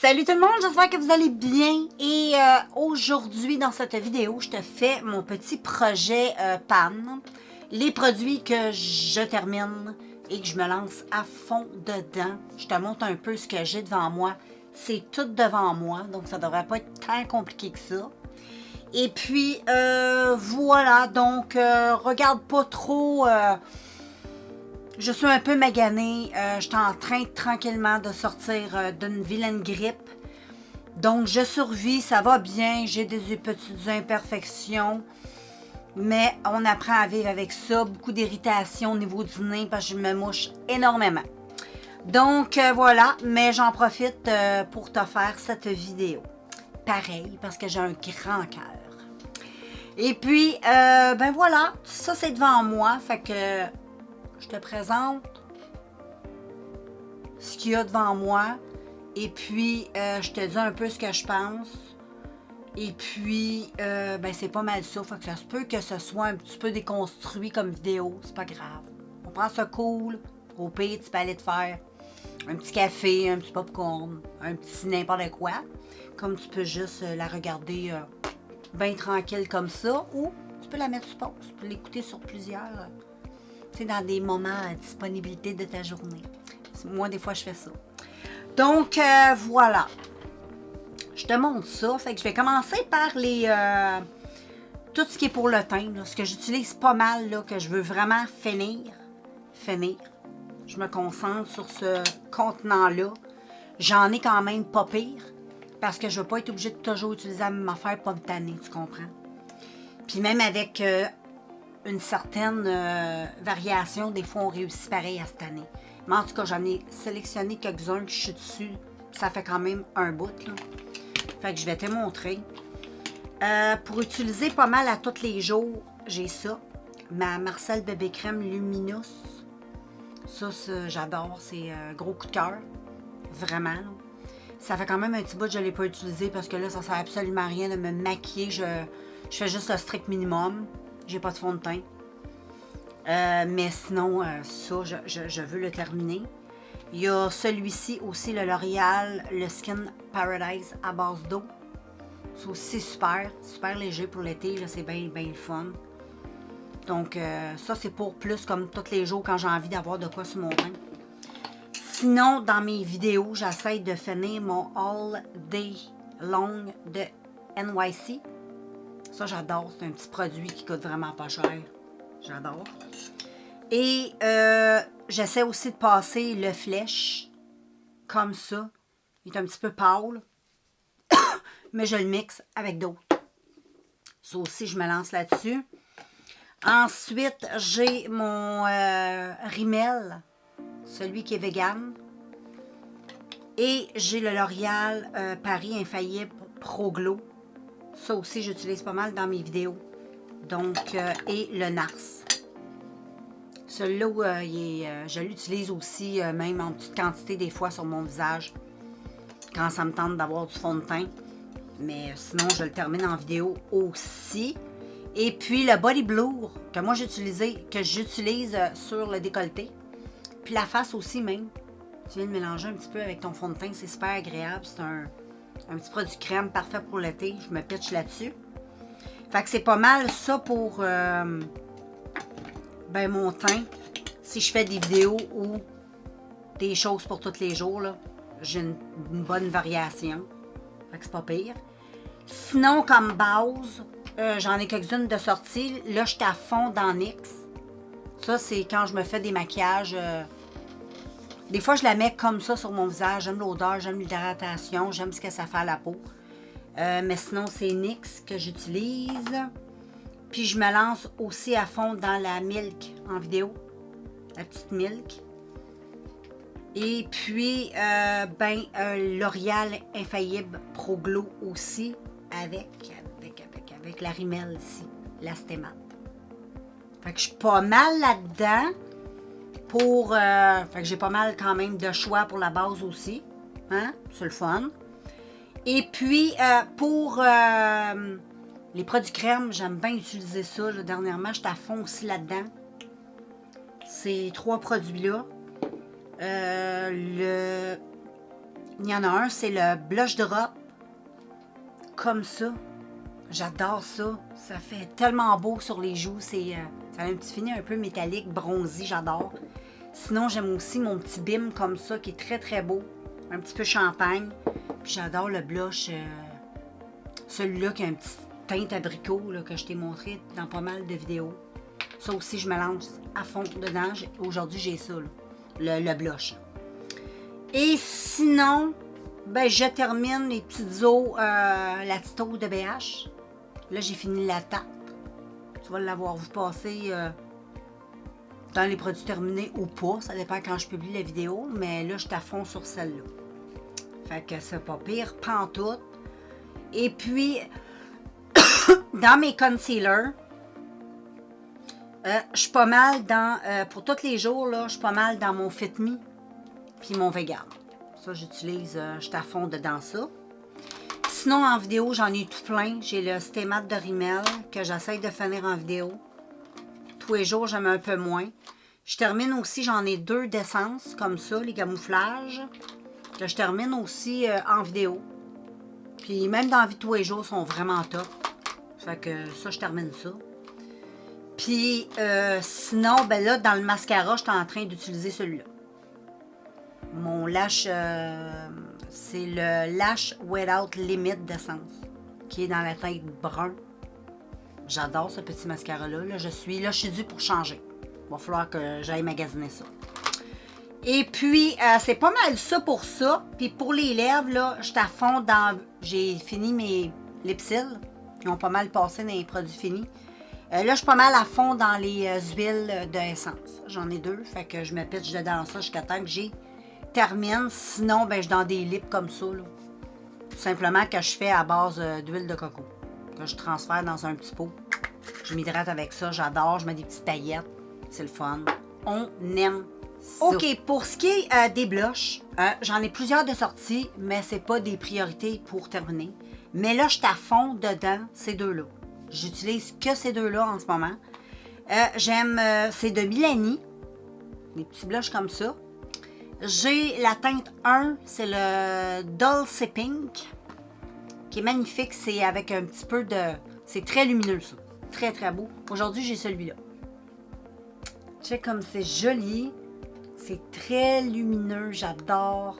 Salut tout le monde, j'espère que vous allez bien et aujourd'hui dans cette vidéo, je te fais mon petit projet PAN, les produits que je termine et que je me lance à fond dedans. Je te montre un peu ce que j'ai devant moi, c'est tout devant moi, donc ça devrait pas être tant compliqué que ça. Et puis voilà, donc regarde pas trop... je suis un peu maganée. Je suis en train tranquillement de sortir d'une vilaine grippe. Donc, je survis, ça va bien. J'ai des petites imperfections. Mais on apprend à vivre avec ça. Beaucoup d'irritation au niveau du nez parce que je me mouche énormément. Donc, voilà. Mais j'en profite pour te faire cette vidéo. Pareil, parce que j'ai un grand cœur. Et puis, ben voilà. Ça, c'est devant moi. Fait que... je te présente ce qu'il y a devant moi et puis je te dis un peu ce que je pense et puis ben c'est pas mal ça, fait que ça se peut que ce soit un petit peu déconstruit comme vidéo, c'est pas grave, on prend ça cool. Au pire tu peux aller te faire un petit café, un petit popcorn, un petit n'importe quoi, comme tu peux juste la regarder bien tranquille comme ça, ou tu peux la mettre sur pause, tu peux l'écouter sur plusieurs dans des moments à disponibilité de ta journée. Moi, des fois, je fais ça. Donc, voilà. Je te montre ça. Fait que je vais commencer par les... tout ce qui est pour le teint. Là, ce que j'utilise pas mal, là, que je veux vraiment finir. Je me concentre sur ce contenant-là. J'en ai quand même pas pire. Parce que je ne veux pas être obligée de toujours utiliser la même affaire pour me tanner, tu comprends? Puis même avec... une certaine variation, des fois on réussit pareil à cette année. Mais en tout cas, j'en ai sélectionné quelques-uns que je suis dessus. Ça fait quand même un bout, là. Fait que je vais te montrer. Pour utiliser pas mal à tous les jours, j'ai ça. Ma Marcel Bébé Crème Luminous. Ça j'adore. C'est gros coup de cœur. Vraiment, là. Ça fait quand même un petit bout que je ne l'ai pas utilisé parce que là, ça ne sert absolument à rien de me maquiller. Je fais juste le strict minimum. J'ai pas de fond de teint. Mais sinon, ça, je veux le terminer. Il y a celui-ci aussi, le L'Oréal, le Skin Paradise à base d'eau. C'est aussi super léger pour l'été, c'est bien le fun. Donc, ça, c'est pour plus comme tous les jours quand j'ai envie d'avoir de quoi sur mon teint. Sinon, dans mes vidéos, j'essaie de finir mon All Day Long de NYC. Ça, j'adore. C'est un petit produit qui coûte vraiment pas cher. J'adore. Et j'essaie aussi de passer le flèche comme ça. Il est un petit peu pâle. Mais je le mixe avec d'autres. Ça aussi, je me lance là-dessus. Ensuite, j'ai mon Rimmel. Celui qui est vegan. Et j'ai le L'Oréal Paris Infaillible Pro Glow. Ça aussi, j'utilise pas mal dans mes vidéos. Donc, et le NARS. Celui-là, je l'utilise aussi, même en petite quantité, des fois, sur mon visage. Quand ça me tente d'avoir du fond de teint. Mais sinon, je le termine en vidéo aussi. Et puis, le Body Blur, que moi, que j'utilise sur le décolleté. Puis la face aussi, même. Tu viens de mélanger un petit peu avec ton fond de teint. C'est super agréable. C'est un petit produit crème parfait pour l'été. Je me pitche là-dessus. Fait que c'est pas mal ça pour mon teint. Si je fais des vidéos ou des choses pour tous les jours, là, j'ai une bonne variation. Fait que c'est pas pire. Sinon, comme base, j'en ai quelques-unes de sorties. Là, je suis à fond dans NYX. Ça, c'est quand je me fais des maquillages. Des fois, je la mets comme ça sur mon visage. J'aime l'odeur, j'aime l'hydratation, j'aime ce que ça fait à la peau. Mais sinon, c'est NYX que j'utilise. Puis, je me lance aussi à fond dans la Milk en vidéo. La petite Milk. Et puis, L'Oréal Infaillible Pro Glow aussi. Avec la Rimmel ici. La Stémate. Fait que je suis pas mal là-dedans. Fait que j'ai pas mal quand même de choix pour la base aussi. Hein? C'est le fun. Et puis, pour les produits crème, j'aime bien utiliser ça. Là, dernièrement, j'étais à fond aussi là-dedans. Ces trois produits-là. Le il y en a un, c'est le blush drop. Comme ça. J'adore ça. Ça fait tellement beau sur les joues. Ça a un petit fini un peu métallique, bronzy, j'adore. Sinon, j'aime aussi mon petit bim comme ça, qui est très très beau. Un petit peu champagne. Puis j'adore le blush, celui-là qui a un petit teinte abricot là, que je t'ai montré dans pas mal de vidéos. Ça aussi, je me lance à fond dedans. Aujourd'hui, j'ai ça, là, le blush. Et sinon, ben, je termine les petites eaux, la petite eau de BH. Là, j'ai fini la tape. Tu vas l'avoir vu passer dans les produits terminés ou pas. Ça dépend quand je publie la vidéo. Mais là, je suis à fond sur celle-là. Fait que c'est pas pire, pantoute. Et puis, dans mes concealers, je suis pas mal dans, pour tous les jours, là, je suis pas mal dans mon Fit Me puis mon Vegan. Ça, j'utilise, je suis à fond dedans ça. Sinon, en vidéo, j'en ai tout plein. J'ai le Stay Matte de Rimmel que j'essaye de finir en vidéo. Tous les jours, j'aime un peu moins. Je termine aussi, j'en ai 2 d'essence, comme ça, les camouflages. Que je termine aussi en vidéo. Puis même dans la vie de tous les jours, ils sont vraiment top. Fait que ça, je termine ça. Puis sinon, ben là, dans le mascara, je suis en train d'utiliser celui-là. Mon lash, c'est le Lash Without Limit d'essence, qui est dans la teinte brun. J'adore ce petit mascara-là. Là, je suis due pour changer. Il va falloir que j'aille magasiner ça. Et puis, c'est pas mal ça pour ça. Puis pour les lèvres, là, je suis à fond dans... J'ai fini mes lipsils. Ils ont pas mal passé dans les produits finis. Là, je suis pas mal à fond dans les huiles d'essence. J'en ai 2, fait que je me pitche dedans ça jusqu'à temps que j'y termine. Sinon, ben, je suis dans des lips comme ça, là. Tout simplement que je fais à base d'huile de coco. Que je transfère dans un petit pot. Je m'hydrate avec ça, j'adore. Je mets des petites paillettes. C'est le fun. On aime ça. OK, pour ce qui est des blushs, j'en ai plusieurs de sorties, mais c'est pas des priorités pour terminer. Mais là, je suis à fond dedans ces deux-là. J'utilise que ces deux-là en ce moment. J'aime, c'est de Milani. Des petits blushs comme ça. J'ai la teinte 1, c'est le Dulce Pink, qui est magnifique. C'est avec un petit peu de... C'est très lumineux, ça. Très, très beau. Aujourd'hui, j'ai celui-là. Check comme c'est joli. C'est très lumineux, j'adore.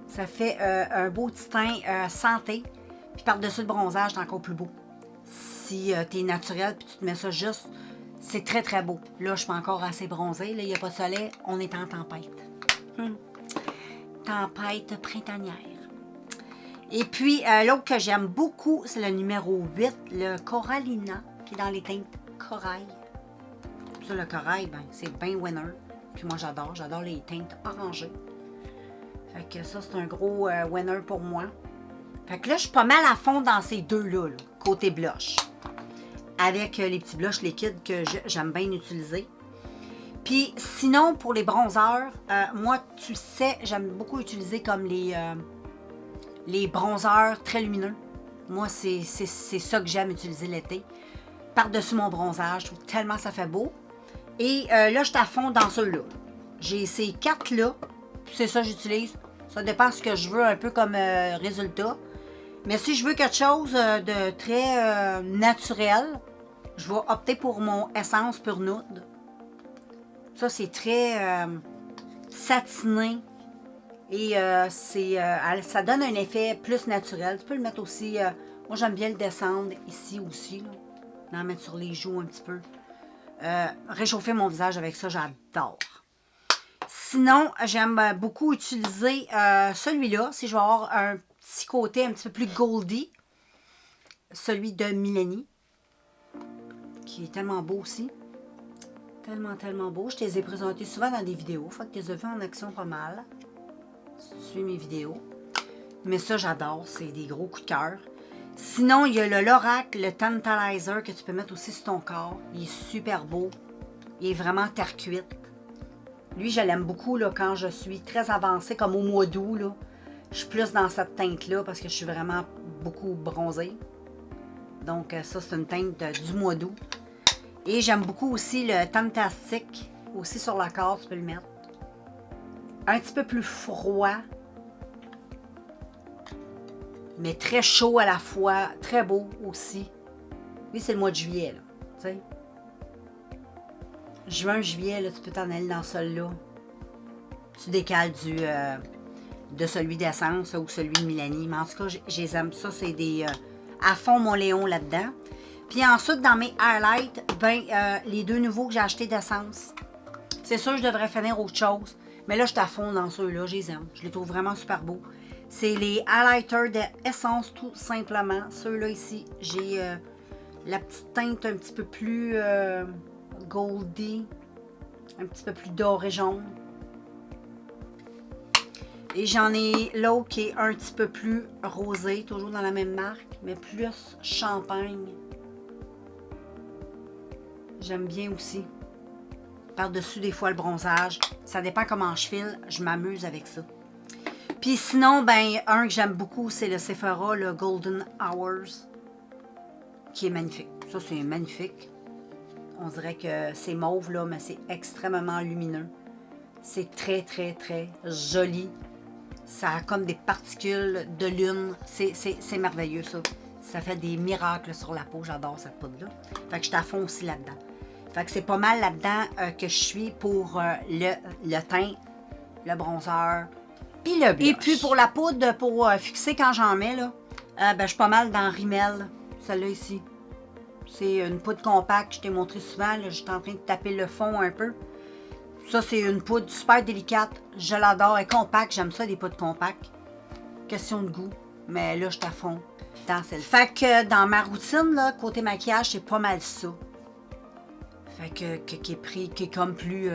Ça fait un beau petit teint santé. Puis par-dessus le bronzage, c'est encore plus beau. Si tu es naturel puis tu te mets ça juste, c'est très, très beau. Là, je suis pas encore assez bronzée. Là, il n'y a pas de soleil. On est en tempête. Tempête printanière. Et puis, l'autre que j'aime beaucoup, c'est le numéro 8, le Corallina, qui est dans les teintes corail. Ça, le corail, ben, c'est bien winner. Puis moi, j'adore les teintes orangées. Fait que ça, c'est un gros winner pour moi. Fait que là, je suis pas mal à fond dans ces deux-là, là, côté blush. Avec les petits blushs liquides que j'aime bien utiliser. Puis sinon, pour les bronzeurs, moi, tu sais, j'aime beaucoup utiliser comme les bronzeurs très lumineux. Moi, c'est ça que j'aime utiliser l'été. Par-dessus mon bronzage, je trouve tellement ça fait beau. Et là, je suis à fond dans ceux-là. J'ai ces 4-là, c'est ça que j'utilise. Ça dépend de ce que je veux un peu comme résultat. Mais si je veux quelque chose de très naturel, je vais opter pour mon Essence Pure Nude. Ça, c'est très satiné. Et ça donne un effet plus naturel. Tu peux le mettre aussi... moi, j'aime bien le descendre ici aussi. Là. En mettre sur les joues un petit peu. Réchauffer mon visage avec ça, j'adore. Sinon, j'aime beaucoup utiliser celui-là. Si je veux avoir un petit côté un petit peu plus goldy. Celui de Milani. Qui est tellement beau aussi. Tellement, tellement beau. Je te les ai présentés souvent dans des vidéos. Fait que tu les as vus en action pas mal. Si tu suis mes vidéos. Mais ça, j'adore. C'est des gros coups de cœur. Sinon, il y a le Lorac, le Tantalizer que tu peux mettre aussi sur ton corps. Il est super beau. Il est vraiment terre cuite. Lui, je l'aime beaucoup là, quand je suis très avancée, comme au mois d'août. Là. Je suis plus dans cette teinte-là parce que je suis vraiment beaucoup bronzée. Donc, ça, c'est une teinte du mois d'août. Et j'aime beaucoup aussi le Fantastic. Aussi sur le corps, tu peux le mettre. Un petit peu plus froid. mais très chaud à la fois, très beau aussi. Oui, c'est le mois de juillet, là, tu sais. Juin, juillet, là, tu peux t'en aller dans celui-là. Tu décales de celui d'essence ou celui de Mélanie. Mais en tout cas, je les aime. Ça, c'est des... à fond mon Léon là-dedans. Puis ensuite, dans mes highlights, ben, les deux nouveaux que j'ai achetés d'essence. C'est sûr, je devrais finir autre chose. Mais là, je suis à fond dans ceux-là. Je les aime. Je les trouve vraiment super beaux. C'est les highlighters d'essence, tout simplement. Ceux-là ici, j'ai la petite teinte un petit peu plus goldie. Un petit peu plus doré jaune. Et j'en ai l'autre qui est un petit peu plus rosé, toujours dans la même marque, mais plus champagne. J'aime bien aussi. Par-dessus, des fois, le bronzage. Ça dépend comment je file. Je m'amuse avec ça. Puis sinon, ben, un que j'aime beaucoup, c'est le Sephora, le Golden Hours, qui est magnifique. Ça, c'est magnifique. On dirait que c'est mauve, là, mais c'est extrêmement lumineux. C'est très, très, très joli. Ça a comme des particules de lune. C'est merveilleux, ça. Ça fait des miracles sur la peau. J'adore cette poudre-là. Fait que je suis à fond aussi là-dedans. Fait que c'est pas mal là-dedans que je suis pour le teint, le bronzer, puis le blush. Et puis pour la poudre, pour fixer quand j'en mets, là, ben, je suis pas mal dans Rimmel, celle-là ici. C'est une poudre compacte, je t'ai montré souvent. Là, j'étais en train de taper le fond un peu. Ça, c'est une poudre super délicate. Je l'adore. Elle est compacte. J'aime ça, des poudres compactes. Question de goût. Mais là, je suis à fond dans celle-ci. Fait que dans ma routine, là, côté maquillage, c'est pas mal ça. Fait que qui est comme plus...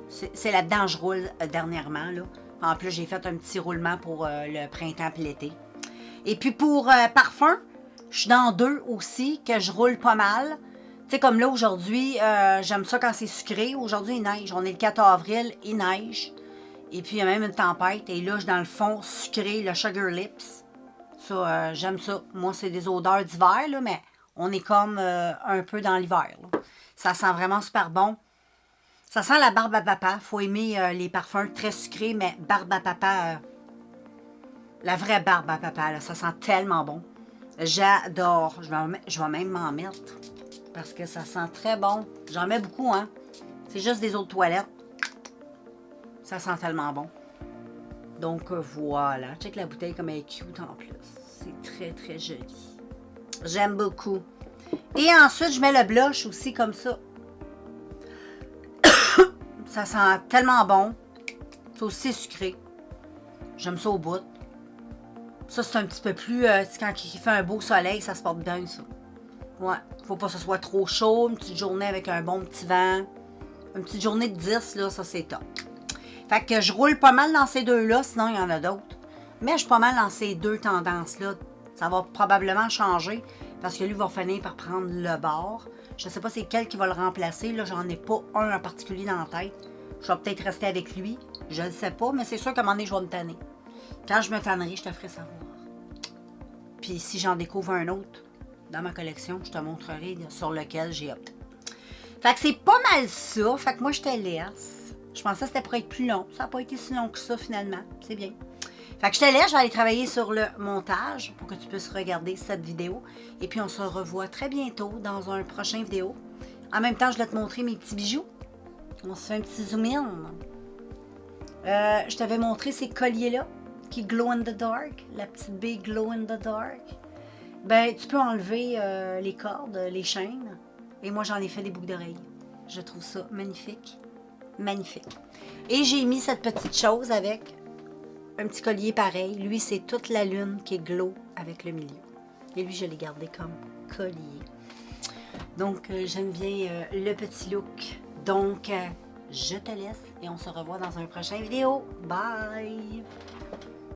c'est là-dedans que je roule dernièrement, là. En plus, j'ai fait un petit roulement pour le printemps et l'été. Et puis pour parfum, je suis dans deux aussi, que je roule pas mal. Tu sais, comme là, aujourd'hui, j'aime ça quand c'est sucré. Aujourd'hui, il neige. On est le 4 avril, il neige. Et puis, il y a même une tempête. Et là, je dans le fond sucré, le Sugar Lips. Ça, j'aime ça. Moi, c'est des odeurs d'hiver, là, mais on est comme un peu dans l'hiver. Ça sent vraiment super bon. Ça sent la barbe à papa. Faut aimer les parfums très sucrés, mais barbe à papa, la vraie barbe à papa, là, ça sent tellement bon. J'adore. Je vais même m'en mettre. Parce que ça sent très bon. J'en mets beaucoup, hein. C'est juste des eaux de toilette. Ça sent tellement bon. Donc, voilà. Check la bouteille comme elle est cute en plus. C'est très, très joli. J'aime beaucoup. Et ensuite, je mets le blush aussi comme ça. Ça sent tellement bon. C'est aussi sucré. J'aime ça au bout. Ça, c'est un petit peu plus... quand il fait un beau soleil, ça se porte bien, ça. Ouais, faut pas que ce soit trop chaud, une petite journée avec un bon petit vent. Une petite journée de 10, là, ça c'est top. Fait que je roule pas mal dans ces deux-là, sinon il y en a d'autres. Mais je suis pas mal dans ces deux tendances-là. Ça va probablement changer, parce que lui va finir par prendre le bord. Je sais pas c'est quel qui va le remplacer, là, j'en ai pas un en particulier dans la tête. Je vais peut-être rester avec lui, je ne sais pas, mais c'est sûr qu'à un moment donné, je vais me tanner. Quand je me tannerai, je te ferai savoir. Puis si j'en découvre un autre, dans ma collection, je te montrerai sur lequel j'ai opté. Fait que c'est pas mal ça. Fait que moi, je te laisse. Je pensais que c'était pour être plus long. Ça n'a pas été si long que ça, finalement. C'est bien. Fait que je te laisse. Je vais aller travailler sur le montage pour que tu puisses regarder cette vidéo. Et puis, on se revoit très bientôt dans un prochain vidéo. En même temps, je vais te montrer mes petits bijoux. On se fait un petit zoom in. Je t'avais montré ces colliers-là qui glow in the dark. La petite baie glow in the dark. Ben, tu peux enlever les cordes, les chaînes. Et moi, j'en ai fait des boucles d'oreilles. Je trouve ça magnifique. Magnifique. Et j'ai mis cette petite chose avec un petit collier pareil. Lui, c'est toute la lune qui est glow avec le milieu. Et lui, je l'ai gardé comme collier. Donc, j'aime bien le petit look. Donc, je te laisse et on se revoit dans un prochain vidéo. Bye!